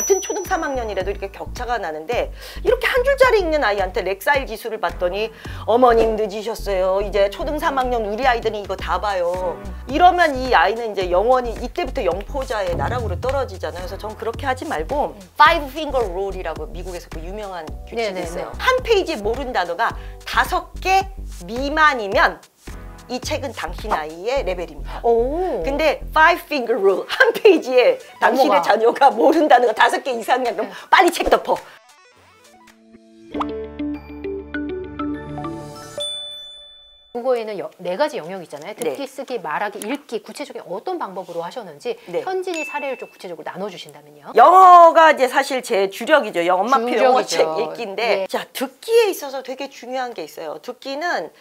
같은 초등 3학년이라도 이렇게 격차가 나는데 이렇게 한 줄짜리 읽는 아이한테 렉사일 지수를 봤더니 어머님 늦으셨어요. 이제 초등 3학년 우리 아이들은 이거 다 봐요. 이러면 이 아이는 이제 영원히 이때부터 영포자의 나락으로 떨어지잖아요. 그래서 전 그렇게 하지 말고 Five Finger Rule이라고 미국에서 그 유명한 규칙이 있어요. 한 페이지에 모르는 단어가 5개 미만이면 이 책은 당신 아이의 레벨입니다. 근데 Five Finger Rule 한 페이지에 당신의 자녀가 모르는 단어가 5개 이상이야. 그럼 빨리 책 덮어. 국어에는 4가지 영역이 있잖아요. 듣기, 쓰기, 말하기, 읽기. 구체적인 어떤 방법으로 하셨는지 현진이 사례를 좀 구체적으로 나눠주신다면요. 영어가 이제 사실 제 주력이죠. 엄마표 영어책 읽기인데 자, 듣기에 있어서 되게 중요한 게 있어요. 듣기는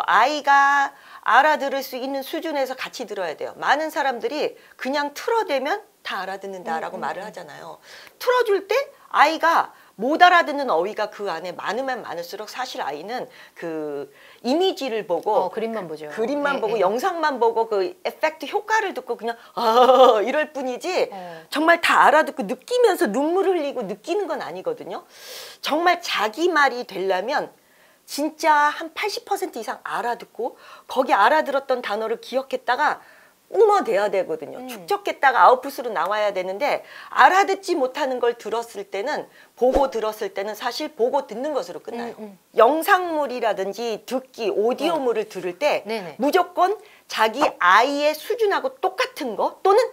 아이가 알아들을 수 있는 수준에서 같이 들어야 돼요. 많은 사람들이 그냥 틀어대면 다 알아듣는다라고 말을 하잖아요. 틀어줄 때 아이가 못 알아듣는 어휘가 그 안에 많으면 많을수록 사실 아이는 그 이미지를 보고 그림만 보죠. 그림만 보고 영상만 보고 그 에펙트 효과를 듣고 그냥 이럴 뿐이지 정말 다 알아듣고 느끼면서 눈물을 흘리고 느끼는 건 아니거든요. 정말 자기 말이 되려면 진짜 한 80% 이상 알아듣고 거기 알아들었던 단어를 기억했다가 뿜어대야 되거든요. 축적했다가 아웃풋으로 나와야 되는데 알아듣지 못하는 걸 들었을 때는 보고 들었을 때는 사실 보고 듣는 것으로 끝나요. 영상물이라든지 듣기, 오디오물을 들을 때 무조건 자기 아이의 수준하고 똑같은 거 또는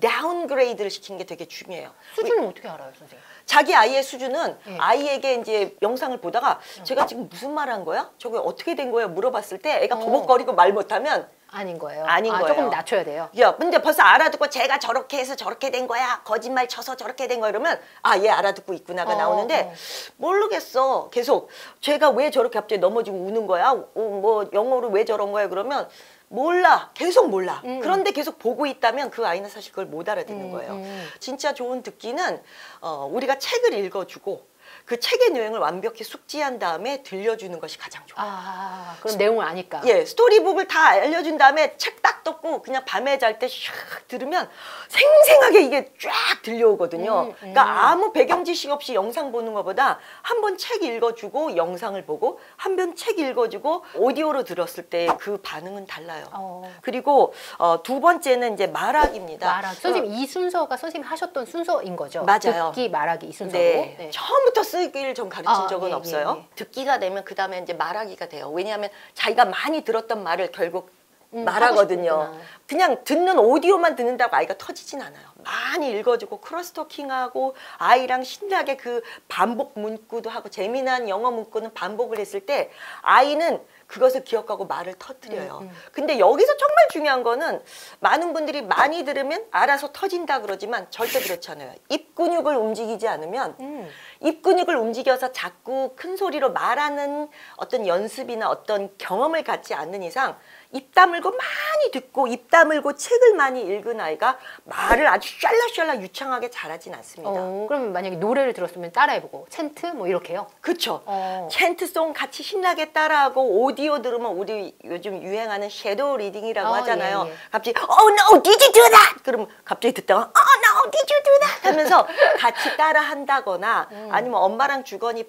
다운그레이드를 시키는 게 되게 중요해요. 수준은 어떻게 알아요, 선생님? 자기 아이의 수준은 아이에게 이제 영상을 보다가 제가 지금 무슨 말 한 거야? 저게 어떻게 된 거야? 물어봤을 때 애가 버벅거리고 말 못하면 아닌 거예요. 아닌 거예요. 조금 낮춰야 돼요. 야, 근데 벌써 알아듣고 제가 저렇게 해서 저렇게 된 거야. 거짓말 쳐서 저렇게 된 거야. 이러면 얘 알아듣고 있구나가 나오는데 모르겠어. 계속 제가 왜 저렇게 갑자기 넘어지고 우는 거야? 뭐 영어로 왜 저런 거야? 그러면 몰라. 계속 몰라. 그런데 계속 보고 있다면 그 아이는 사실 그걸 못 알아듣는 거예요. 진짜 좋은 듣기는 우리가 책을 읽어주고 그 책의 내용을 완벽히 숙지한 다음에 들려주는 것이 가장 좋아요. 그럼 내용을 아니까. 스토리북을 다 알려준 다음에 책 딱 덮고 그냥 밤에 잘 때 샥 들으면 생생하게 이게 쫙 들려오거든요. 그러니까 아무 배경 지식 없이 영상 보는 것보다 한 번 책 읽어주고 영상을 보고 한 번 책 읽어주고 오디오로 들었을 때 그 반응은 달라요. 그리고 두 번째는 이제 말하기입니다. 선생님 이 순서가 선생님 하셨던 순서인 거죠? 맞아요. 듣기, 말하기 이 순서로. 처음부터 쓰기를 좀 가르친 적은 없어요. 듣기가 되면 그 다음에 이제 말하기가 돼요. 왜냐하면 자기가 많이 들었던 말을 결국 말하거든요. 그냥 듣는 오디오만 듣는다고 아이가 터지진 않아요. 많이 읽어주고 크로스토킹하고 아이랑 신나게 그 반복 문구도 하고 재미난 영어 문구는 반복을 했을 때 아이는 그것을 기억하고 말을 터뜨려요. 근데 여기서 정말 중요한 거는 많은 분들이 많이 들으면 알아서 터진다 그러지만 절대 그렇지 않아요. 입 근육을 움직이지 않으면 입 근육을 움직여서 자꾸 큰 소리로 말하는 어떤 연습이나 어떤 경험을 갖지 않는 이상 입 다물고 많이 듣고 입 다물고 책을 많이 읽은 아이가 말을 아주 샬라샬라 유창하게 잘하진 않습니다. 그럼 만약에 노래를 들었으면 따라해보고 챈트 뭐 이렇게요? 그쵸. 챈트송 같이 신나게 따라하고 오디오 들으면 우리 요즘 유행하는 섀도우 리딩이라고 하잖아요. 갑자기 Oh no, did you do that? 그럼 갑자기 듣다가 Oh no, did you do that? 하면서 같이 따라 한다거나 아니면 엄마랑 주거니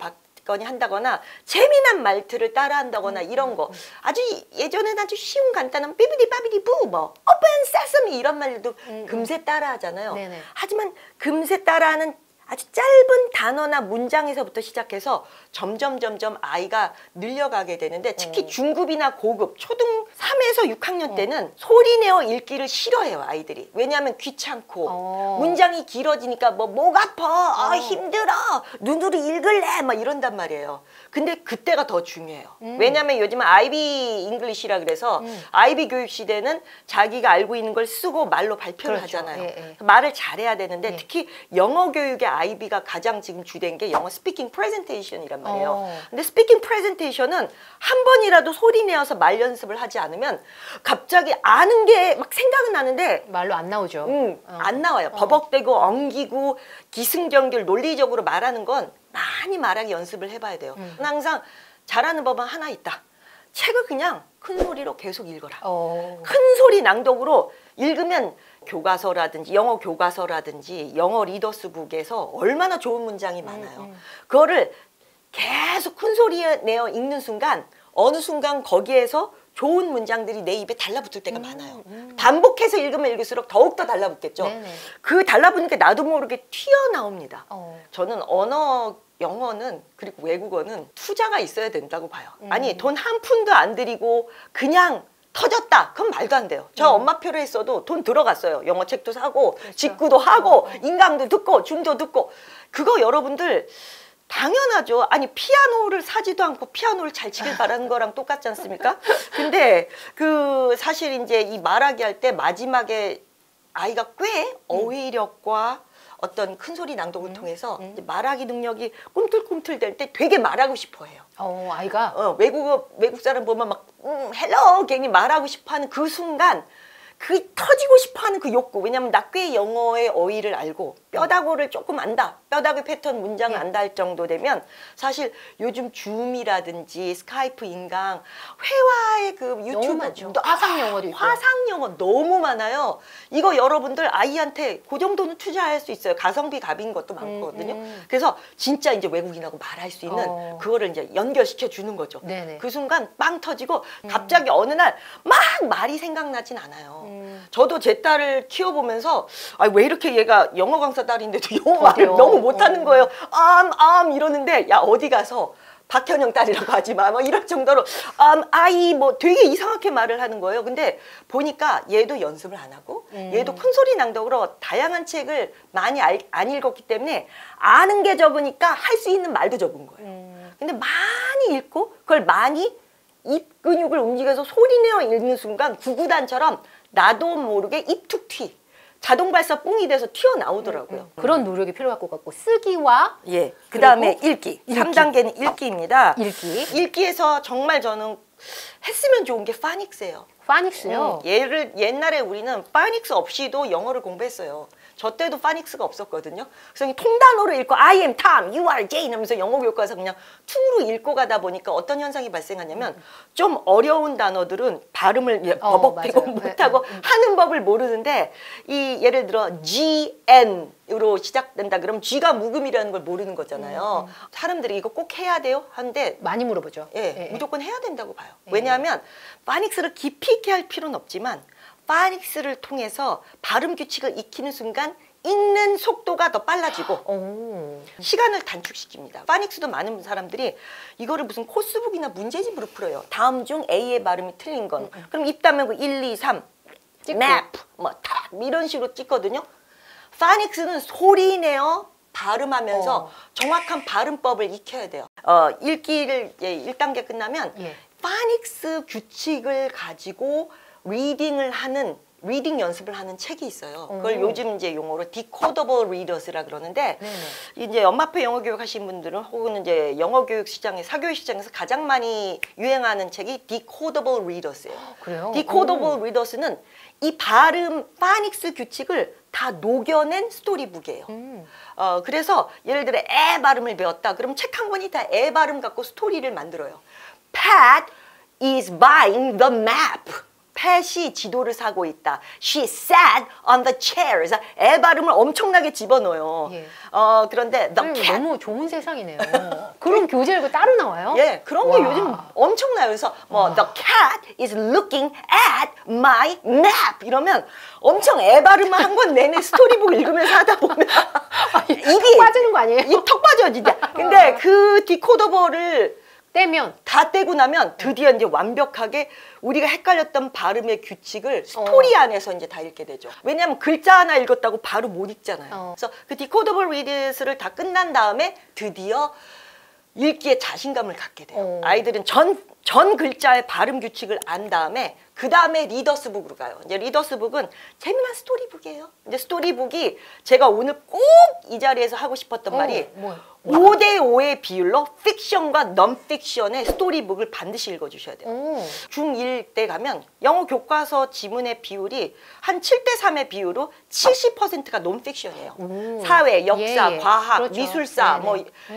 한다거나 재미난 말투를 따라한다거나 이런 거 아주 예전에는 아주 쉬운 간단한 삐비디 빠비디 부 뭐 오픈 세서미 이런 말도 금세 따라하잖아요. 하지만 금세 따라하는 아주 짧은 단어나 문장에서부터 시작해서 점점 아이가 늘려가게 되는데 특히 중급이나 고급 초등 3에서 6학년 때는 소리내어 읽기를 싫어해요 아이들이. 왜냐하면 귀찮고 문장이 길어지니까 목 아파 힘들어 눈으로 읽을래 막 이런단 말이에요. 근데 그때가 더 중요해요. 왜냐하면 요즘은 아이비 잉글리시라 그래서 아이비 교육 시대는 자기가 알고 있는 걸 쓰고 말로 발표를 하잖아요. 말을 잘해야 되는데 특히 영어 교육의 아이비가 가장 지금 주된 게 영어 스피킹 프레젠테이션이란 말이에요. 근데 스피킹 프레젠테이션은 한 번이라도 소리 내어서 말 연습을 하지 않으면 갑자기 아는 게 막 생각은 나는데 말로 안 나오죠. 안 나와요. 버벅대고 엉기고 기승전결 논리적으로 말하는 건 많이 말하기 연습을 해봐야 돼요. 항상 잘하는 법은 하나 있다. 책을 그냥 큰 소리로 계속 읽어라. 큰 소리 낭독으로 읽으면 교과서라든지 영어 교과서라든지 영어 리더스북에서 얼마나 좋은 문장이 많아요. 그거를 계속 큰 소리에 내어 읽는 순간 어느 순간 거기에서 좋은 문장들이 내 입에 달라붙을 때가 많아요. 반복해서 읽으면 읽을수록 더욱더 달라붙겠죠. 네네. 그 달라붙으니까 나도 모르게 튀어나옵니다. 저는 영어는 그리고 외국어는 투자가 있어야 된다고 봐요. 아니 돈 한 푼도 안 들이고 그냥 터졌다. 그건 말도 안 돼요. 저 엄마표로 했어도 돈 들어갔어요. 영어 책도 사고 그렇죠. 직구도 하고 인강도 듣고 줌도 듣고. 그거 여러분들 당연하죠. 아니 피아노를 사지도 않고 피아노를 잘 치길 바라는 거랑 똑같지 않습니까? 근데 그 사실 이제 이 말하기 할 때 마지막에 아이가 꽤 어휘력과 어떤 큰 소리 낭독을 통해서 이제 말하기 능력이 꿈틀꿈틀 될 때 되게 말하고 싶어 해요. 아이가? 외국 사람 보면 막 헬로 괜히 말하고 싶어 하는 그 순간 그 터지고 싶어하는 그 욕구. 왜냐면 나 꽤 영어의 어휘를 알고 뼈다구를 조금 안다. 뼈다구 패턴 문장을 안다 할 정도 되면 사실 요즘 줌이라든지 스카이프 인강 회화의 그 유튜브 화상 영어도 있고. 화상 영어 너무 많아요. 이거 여러분들 아이한테 그 정도는 투자할 수 있어요. 가성비 갑인 것도 많거든요. 그래서 진짜 이제 외국인하고 말할 수 있는 그거를 이제 연결시켜 주는 거죠. 네네. 그 순간 빵 터지고 갑자기 어느 날 막 말이 생각나진 않아요. 저도 제 딸을 키워보면서 왜 이렇게 얘가 영어 강사 딸인데도 영어 말을 너무 못하는 거예요. 이러는데 야 어디 가서 박현영 딸이라고 하지 마. 뭐 이럴 정도로 아이 뭐 되게 이상하게 말을 하는 거예요. 근데 보니까 얘도 연습을 안 하고 얘도 큰소리 낭독으로 다양한 책을 많이 안 읽었기 때문에 아는 게 적으니까 할 수 있는 말도 적은 거예요. 근데 많이 읽고 그걸 많이 입 근육을 움직여서 소리내어 읽는 순간 구구단처럼 나도 모르게 입툭튀 자동 발사 뿡이 돼서 튀어나오더라고요. 그런 노력이 필요할 것 같고 쓰기와 그 다음에 읽기. 3단계는 읽기입니다. 읽기에서 정말 저는 했으면 좋은 게 파닉스예요. 파닉스요? 옛날에 우리는 파닉스 없이도 영어를 공부했어요. 저 때도 파닉스가 없었거든요. 그래서 통단어를 읽고 I am Tom, you are Jane 하면서 영어 교과서 그냥 퉁으로 읽고 가다 보니까 어떤 현상이 발생하냐면 좀 어려운 단어들은 발음을 버벅대고 못하고 하는 법을 모르는데 예를 들어 GN으로 시작된다 그러면 G가 묵음이라는 걸 모르는 거잖아요. 사람들이 이거 꼭 해야 돼요? 하는데 많이 물어보죠. 무조건 해야 된다고 봐요. 왜냐하면 파닉스를 깊이 있게 할 필요는 없지만 파닉스를 통해서 발음 규칙을 익히는 순간 읽는 속도가 더 빨라지고 시간을 단축시킵니다. 파닉스도 많은 사람들이 이거를 무슨 코스북이나 문제집으로 풀어요. 다음 중 A의 발음이 틀린 건. 그럼 입 다물고 1, 2, 3 맵, 이런 식으로 찍거든요. 파닉스는 소리내어 발음하면서 정확한 발음법을 익혀야 돼요. 읽기를 1단계 끝나면 파닉스 규칙을 가지고 리딩 연습을 하는 책이 있어요. 그걸 요즘 이제 용어로 decodable readers라 그러는데 이제 엄마표 영어 교육 하신 분들은 혹은 이제 영어 교육 시장에 사교육 시장에서 가장 많이 유행하는 책이 decodable readers예요. 그래요? decodable readers는 이 발음 파닉스 규칙을 다 녹여낸 스토리북이에요. 그래서 예를 들어 애 발음을 배웠다. 그럼 책 한 권이 다 애 발음 갖고 스토리를 만들어요. Pat is buying the map. 팻이 지도를 사고 있다. She sat on the chair. 그래서 애 발음을 엄청나게 집어넣어요. 그런데 the cat. 너무 좋은 세상이네요. 그런 교재가 따로 나와요? 그런 게 요즘 엄청나요. 그래서 the cat is looking at my map. 이러면 엄청 애 발음을 한 권 내내 스토리북 읽으면서 하다 보면 입이 빠지는 거 아니에요? 입 턱 빠져 진짜. 근데 그 디코더버를 떼면 다 떼고 나면 드디어 이제 완벽하게 우리가 헷갈렸던 발음의 규칙을 스토리 안에서 이제 다 읽게 되죠. 왜냐하면 글자 하나 읽었다고 바로 못 읽잖아요. 그래서 그 디코더블 리드스를 다 끝난 다음에 드디어 읽기에 자신감을 갖게 돼요. 아이들은 전 글자의 발음 규칙을 안 다음에 그 다음에 리더스북으로 가요. 이제 리더스북은 재미난 스토리북이에요. 이제 스토리북이 제가 오늘 꼭 이 자리에서 하고 싶었던 말이 5대5의 비율로 픽션과 넌픽션의 스토리북을 반드시 읽어주셔야 돼요. 중1 때 가면 영어 교과서 지문의 비율이 한 7대3의 비율로 70%가 넌픽션이에요. 사회, 역사, 과학, 미술사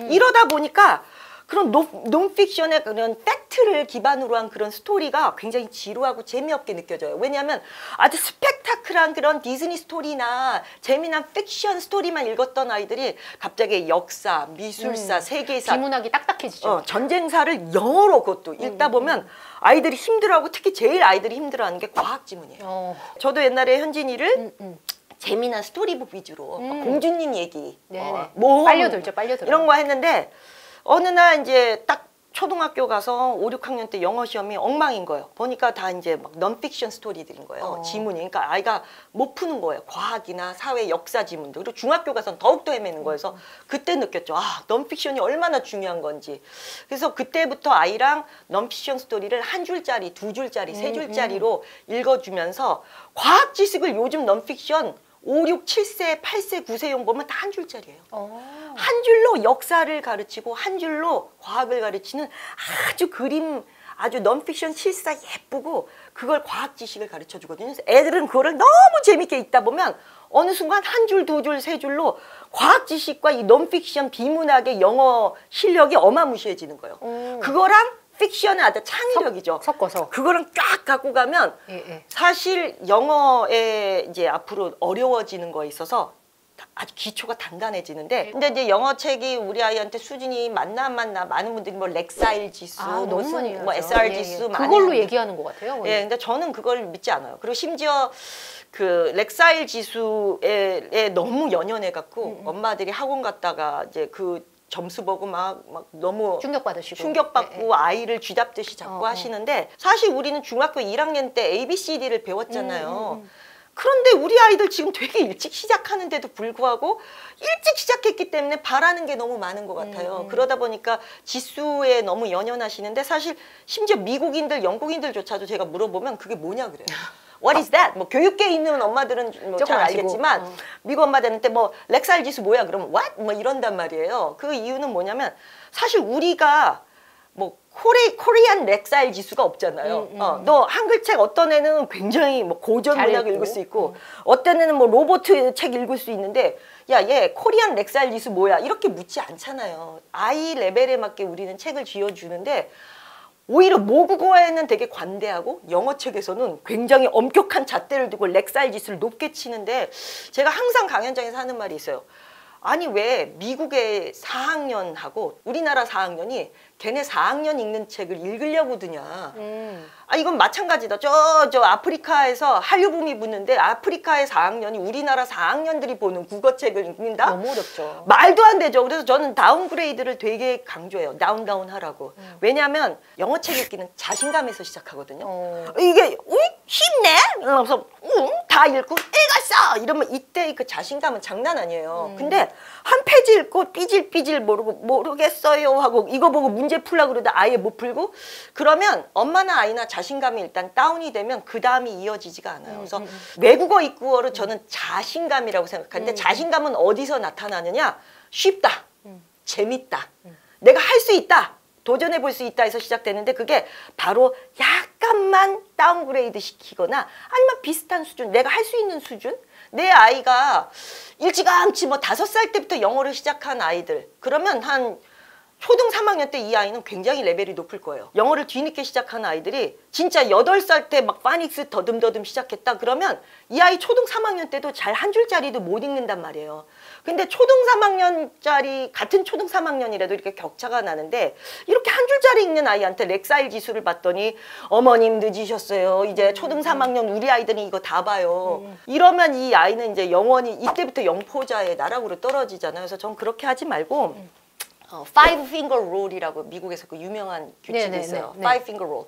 이러다 보니까 그런 논픽션의 그런 팩트를 기반으로 한 그런 스토리가 굉장히 지루하고 재미없게 느껴져요. 왜냐하면 아주 스펙타클한 그런 디즈니 스토리나 재미난 픽션 스토리만 읽었던 아이들이 갑자기 역사, 미술사, 세계사, 비문학이 딱딱해지죠. 전쟁사를 영어로 그것도 읽다 보면 아이들이 힘들어하고 특히 제일 아이들이 힘들어하는 게 과학 지문이에요. 저도 옛날에 현진이를 재미난 스토리북 위주로 공주님 얘기, 뭐 빨려들죠, 빨려들어. 이런 거 했는데 어느 날 이제 딱 초등학교 가서 5, 6학년 때 영어 시험이 엉망인 거예요. 보니까 다 이제 막 넌픽션 스토리들인 거예요. 지문이. 그러니까 아이가 못 푸는 거예요. 과학이나 사회, 역사 지문도. 그리고 중학교 가서는 더욱더 헤매는 거예요. 그래서 그때 느꼈죠. 아, 넌픽션이 얼마나 중요한 건지. 그래서 그때부터 아이랑 넌픽션 스토리를 한 줄짜리, 두 줄짜리, 세 줄짜리로 읽어주면서 과학 지식을 요즘 넌픽션 5, 6, 7세, 8세, 9세용 보면 다 한 줄짜리예요. 한 줄로 역사를 가르치고 한 줄로 과학을 가르치는 아주 그림, 아주 넌픽션 실사 예쁘고 그걸 과학 지식을 가르쳐 주거든요. 그래서 애들은 그거를 너무 재밌게 읽다 보면 어느 순간 한 줄, 두 줄, 세 줄로 과학 지식과 이 넌픽션 비문학의 영어 실력이 어마무시해지는 거예요. 그거랑 픽션의 아주 창의력이죠. 섞어서. 그거랑 쫙 갖고 가면 사실 영어에 이제 앞으로 어려워지는 거에 있어서 아주 기초가 단단해지는데 근데 이제 영어 책이 우리 아이한테 수준이 맞나 안 맞나 많은 분들이 뭐 렉사일 지수, 무슨 뭐 SR 지수 많이 그걸로 얘기하는 것 같아요. 예, 근데 저는 그걸 믿지 않아요. 그리고 심지어 그 렉사일 지수에 너무 연연해 갖고 엄마들이 학원 갔다가 이제 그 점수 보고 막 너무 충격받고 아이를 쥐잡듯이 자꾸 하시는데 사실 우리는 중학교 1학년 때 ABCD를 배웠잖아요. 그런데 우리 아이들 지금 되게 일찍 시작하는데도 불구하고 일찍 시작했기 때문에 바라는 게 너무 많은 것 같아요. 그러다 보니까 지수에 너무 연연하시는데 사실 심지어 미국인들, 영국인들조차도 제가 물어보면 그게 뭐냐 그래요. What is that? 뭐 교육계에 있는 엄마들은 뭐 잘 알겠지만 미국 엄마들한테 뭐 렉사일 지수 뭐야? 그러면 what? 뭐 이런단 말이에요. 그 이유는 뭐냐면 사실 우리가 뭐 코리안 렉사일 지수가 없잖아요. 너 한글책 어떤 애는 굉장히 뭐 고전 문학을 읽을 수 있고 어떤 애는 뭐 로봇 책 읽을 수 있는데 야, 얘 코리안 렉사일 지수 뭐야? 이렇게 묻지 않잖아요. 아이 레벨에 맞게 우리는 책을 쥐어주는데 오히려 모국어에는 되게 관대하고 영어 책에서는 굉장히 엄격한 잣대를 두고 렉사일 지수를 높게 치는데 제가 항상 강연장에서 하는 말이 있어요. 아니 왜 미국의 4학년하고 우리나라 4학년이 걔네 4학년 읽는 책을 읽으려고 드냐. 아 이건 마찬가지다. 저 아프리카에서 한류붐이 붙는데 아프리카의 4학년이 우리나라 4학년들이 보는 국어책을 읽는다? 너무 어렵죠. 말도 안 되죠. 그래서 저는 다운그레이드를 되게 강조해요. 다운 하라고. 왜냐하면 영어 책 읽기는 자신감에서 시작하거든요. 이게 쉽네? 그래서 다 읽고 읽었어! 이러면 이때 그 자신감은 장난 아니에요. 근데 한 페이지 읽고 삐질삐질 모르겠어요 하고 이거 보고 문제 풀려고 그러다 아예 못 풀고 그러면 엄마나 아이나 자신감이 일단 다운이 되면 그 다음이 이어지지가 않아요. 그래서 외국어 입국어를 저는 자신감이라고 생각하는데 자신감은 어디서 나타나느냐? 쉽다, 재밌다, 내가 할 수 있다, 도전해 볼 수 있다 해서 시작되는데 그게 바로 약간만 다운그레이드 시키거나 아니면 비슷한 수준, 내가 할 수 있는 수준? 내 아이가 일찌감치 뭐 5살 때부터 영어를 시작한 아이들 그러면 한 초등 3학년 때 이 아이는 굉장히 레벨이 높을 거예요. 영어를 뒤늦게 시작한 아이들이 진짜 8살 때 막 파닉스 더듬더듬 시작했다 그러면 이 아이 초등 3학년 때도 잘 한 줄짜리도 못 읽는단 말이에요. 근데 초등 3학년짜리 같은 초등 3학년이라도 이렇게 격차가 나는데 이렇게 한 줄짜리 읽는 아이한테 렉사일 지수를 봤더니 어머님 늦으셨어요. 이제 초등 3학년 우리 아이들이 이거 다 봐요. 이러면 이 아이는 이제 영원히 이때부터 영포자의 나락으로 떨어지잖아요. 그래서 전 그렇게 하지 말고 Five Finger Rule이라고 미국에서 그 유명한 규칙이 있어요. Five Finger Rule.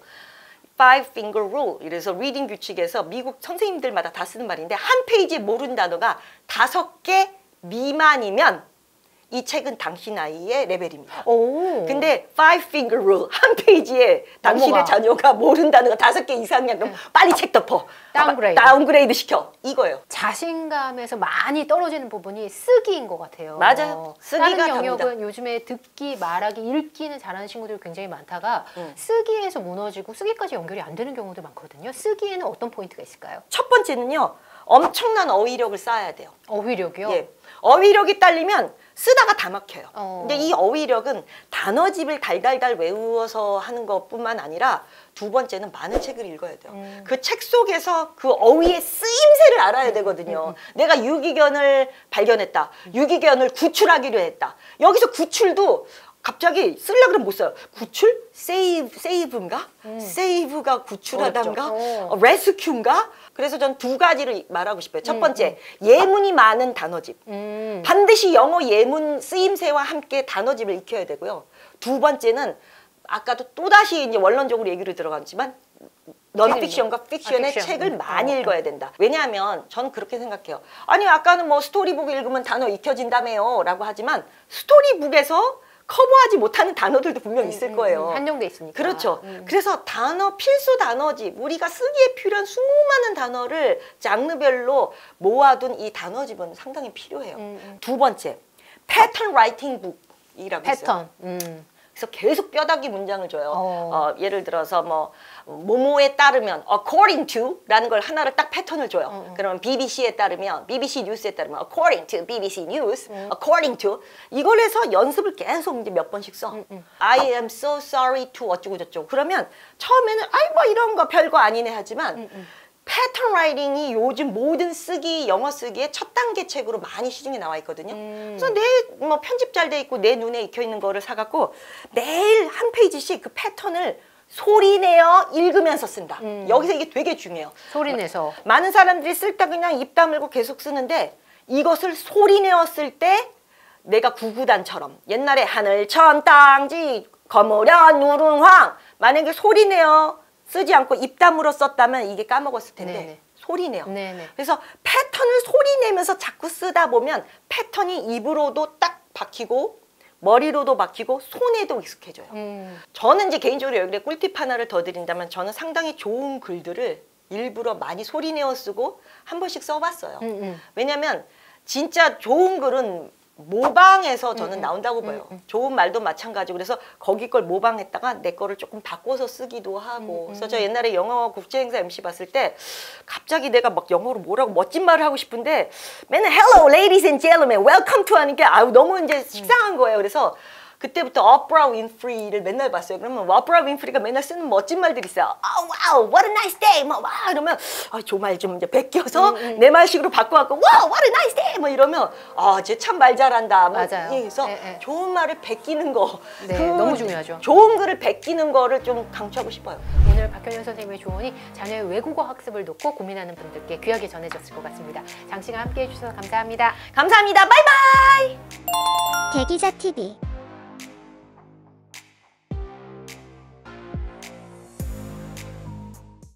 Five Finger Rule. 이래서 리딩 규칙에서 미국 선생님들마다 다 쓰는 말인데 한 페이지에 모르는 단어가 5개 미만이면 이 책은 당신 아이의 레벨입니다. 근데 Five Finger Rule 한 페이지에 당신의 자녀가 모르는 단어가 5개 이상이야. 그럼 빨리 책 덮어. 다운그레이드 시켜. 이거예요. 자신감에서 많이 떨어지는 부분이 쓰기인 것 같아요. 맞아요. 쓰기가 다른 영역은 답니다. 요즘에 듣기, 말하기, 읽기는 잘하는 친구들이 굉장히 많다가 쓰기에서 무너지고 쓰기까지 연결이 안 되는 경우도 많거든요. 쓰기에는 어떤 포인트가 있을까요? 첫 번째는요. 엄청난 어휘력을 쌓아야 돼요. 어휘력이요? 예. 어휘력이 딸리면 쓰다가 다 막혀요. 근데 이 어휘력은 단어집을 달달달 외워서 하는 것뿐만 아니라 두 번째는 많은 책을 읽어야 돼요. 그 책 속에서 그 어휘의 쓰임새를 알아야 되거든요. 내가 유기견을 발견했다. 유기견을 구출하기로 했다. 여기서 구출도 갑자기 쓰려고 그러면 못 써요. 구출? 세이브인가? 세이브가 구출하단가? 레스큐인가? 그래서 전 두 가지를 말하고 싶어요. 첫 번째, 예문이 많은 단어집. 반드시 영어 예문 쓰임새와 함께 단어집을 익혀야 되고요. 두 번째는 아까도 또다시 이제 원론적으로 얘기를 들어갔지만 넌픽션과 픽션의 책을 많이 읽어야 된다. 왜냐하면 전 그렇게 생각해요. 아니 아까는 뭐 스토리북 읽으면 단어 익혀진다며요 라고 하지만 스토리북에서 커버하지 못하는 단어들도 분명 있을 거예요. 한정돼 있으니까. 그렇죠. 그래서 단어 필수 단어집, 우리가 쓰기에 필요한 수많은 단어를 장르별로 모아둔 이 단어집은 상당히 필요해요. 두 번째, 패턴 라이팅 북이라고 있어요. 패턴. 그래서 계속 뼈다귀 문장을 줘요. 예를 들어서 뭐 뭐뭐에 따르면 according to 라는 걸 하나를 딱 패턴을 줘요. 그러면 BBC에 따르면 BBC 뉴스에 따르면 according to BBC News, according to 이걸 해서 연습을 계속 이제 몇 번씩 써. I am so sorry to 어쩌고 저쩌고. 그러면 처음에는 아이 뭐 이런 거 별거 아니네 하지만 패턴 라이팅이 요즘 모든 영어 쓰기의 첫 단계 책으로 많이 시중에 나와 있거든요. 그래서 내 뭐 편집 잘 돼 있고 내 눈에 익혀 있는 거를 사갖고 매일 한 페이지씩 그 패턴을 소리내어 읽으면서 쓴다. 여기서 이게 되게 중요해요. 소리내서. 많은 사람들이 쓸 때 그냥 입 다물고 계속 쓰는데 이것을 소리내어 쓸 때 내가 구구단처럼 옛날에 하늘 천 땅지 거무련 누룽황 만약에 소리내어 쓰지 않고 입 다물어 썼다면 이게 까먹었을 텐데 네네. 소리내요. 네네. 그래서 패턴을 소리내면서 자꾸 쓰다 보면 패턴이 입으로도 딱 박히고 머리로도 박히고 손에도 익숙해져요. 저는 이제 개인적으로 여기에 꿀팁 하나를 더 드린다면 저는 상당히 좋은 글들을 일부러 많이 소리내어 쓰고 한 번씩 써봤어요. 왜냐면 진짜 좋은 글은 모방해서 저는 나온다고 봐요. 좋은 말도 마찬가지고 그래서 거기 걸 모방했다가 내 거를 조금 바꿔서 쓰기도 하고 그래서 저 옛날에 영어 국제행사 MC 봤을 때 갑자기 내가 막 영어로 뭐라고 멋진 말을 하고 싶은데 맨날 Hello ladies and gentlemen welcome to 하는 게 아유 너무 이제 식상한 거예요. 그래서 그때부터 오프라 윈프리를 맨날 봤어요. 그러면 오프라 윈프리가 맨날 쓰는 멋진 말들이 있어요. Oh wow, what a nice day. 뭐 와 이러면 저 말 좀 이제 베껴서 내 말식으로 바꿔갖고 wow, what a nice day. 뭐 이러면 쟤 참 말 잘한다. 뭐 맞아요. 그래서 좋은 말을 베끼는 거, 네, 너무 중요하죠. 좋은 글을 베끼는 거를 좀 강조하고 싶어요. 오늘 박현현 선생님의 조언이 자녀의 외국어 학습을 놓고 고민하는 분들께 귀하게 전해졌을 것 같습니다. 장시간 함께해 주셔서 감사합니다. 감사합니다. 바이바이. 대기자 TV